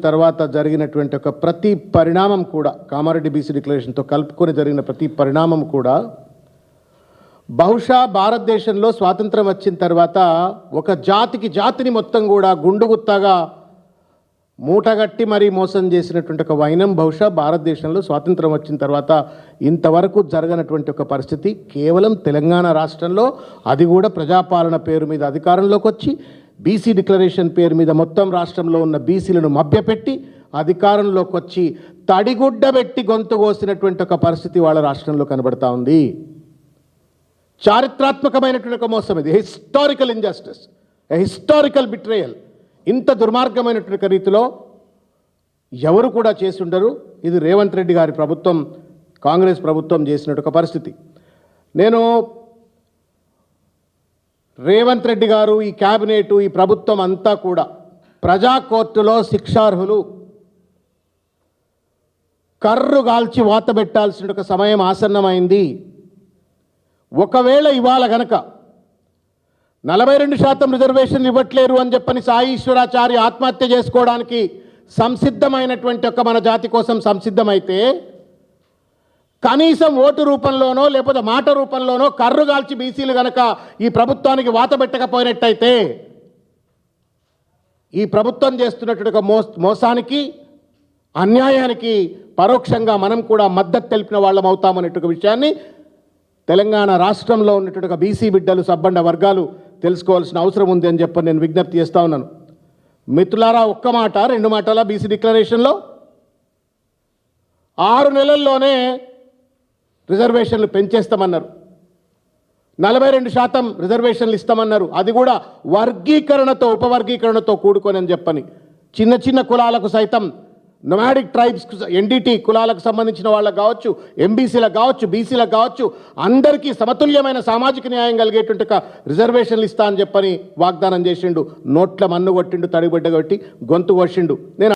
తర్వాత జరిగినటువంటి ఒక ప్రతి పరిణామం కూడా కామారెడ్డి బీసీ డిక్లరేషన్తో కలుపుకొని జరిగిన ప్రతి పరిణామం కూడా బహుశా భారతదేశంలో స్వాతంత్రం వచ్చిన తర్వాత ఒక జాతిని మొత్తం కూడా గుండుగుత్తగా మూటగట్టి మరీ మోసం చేసినటువంటి ఒక వైనం బహుశా భారతదేశంలో స్వాతంత్రం వచ్చిన తర్వాత ఇంతవరకు జరగనటువంటి ఒక పరిస్థితి కేవలం తెలంగాణ రాష్ట్రంలో, అది కూడా ప్రజాపాలన పేరు మీద అధికారంలోకి వచ్చి బీసీ డిక్లరేషన్ పేరు మీద మొత్తం రాష్ట్రంలో ఉన్న బీసీలను మభ్యపెట్టి అధికారంలోకి వచ్చి తడిగుడ్డబెట్టి గొంతు కోసినటువంటి ఒక పరిస్థితి వాళ్ళ రాష్ట్రంలో కనబడతా ఉంది. చారిత్రాత్మకమైనటువంటి ఒక మోసం ఇది, హిస్టారికల్ ఇంజస్టిస్, హిస్టారికల్ బిట్రేయల్. ఇంత దుర్మార్గమైనటువంటి రీతిలో ఎవరు కూడా చేసి ఉండరు. ఇది రేవంత్ రెడ్డి గారి ప్రభుత్వం, కాంగ్రెస్ ప్రభుత్వం చేసినట్టు ఒక పరిస్థితి. నేను రేవంత్ రెడ్డి గారు, ఈ క్యాబినెట్, ఈ ప్రభుత్వం అంతా కూడా ప్రజా కోర్టులో శిక్షార్హులు, కర్రు గాల్చి వాత పెట్టాల్సిన ఒక సమయం ఆసన్నమైంది. ఒకవేళ ఇవాళ గనక 42% రిజర్వేషన్లు ఇవ్వట్లేరు అని చెప్పని సాయి ఈశ్వరాచారి ఆత్మహత్య చేసుకోవడానికి సంసిద్ధమైనటువంటి ఒక మన జాతి కోసం సంసిద్ధమైతే, కనీసం ఓటు రూపంలోనో లేకపోతే మాట రూపంలోనో కర్రుగాల్చి బీసీలు గనక ఈ ప్రభుత్వానికి వాత పెట్టకపోయినట్టయితే ఈ ప్రభుత్వం చేస్తున్నటువంటి మోసానికి, అన్యాయానికి పరోక్షంగా మనం కూడా మద్దతు తెలిపిన వాళ్ళం అవుతామనేటువంటి విషయాన్ని తెలంగాణ రాష్ట్రంలో ఉన్నటువంటి బీసీ బిడ్డలు, సబ్బండ వర్గాలు తెలుసుకోవాల్సిన అవసరం ఉంది అని చెప్పి నేను విజ్ఞప్తి చేస్తూ ఉన్నాను. మిత్రులారా, ఒక్క మాట 2 మాటల బీసీ డిక్లరేషన్లో 6 నెలల్లోనే రిజర్వేషన్లు పెంచేస్తామన్నారు, 42% రిజర్వేషన్లు ఇస్తామన్నారు. అది కూడా వర్గీకరణతో, ఉపవర్గీకరణతో కూడుకొని అని చెప్పని చిన్న చిన్న కులాలకు సైతం, నొమాడిక్ ట్రైబ్స్, ఎన్డీటీ కులాలకు సంబంధించిన వాళ్ళకు కావచ్చు, ఎంబీసీలకు కావచ్చు, బీసీలకు కావచ్చు, అందరికీ సమతుల్యమైన సామాజిక న్యాయం కలిగేటువంటి రిజర్వేషన్లు ఇస్తా అని చెప్పని వాగ్దానం చేసిండు. నోట్ల మన్ను కొట్టిండు, తడిబిడ్డ కొట్టి గొంతు కొట్టిండు. నేను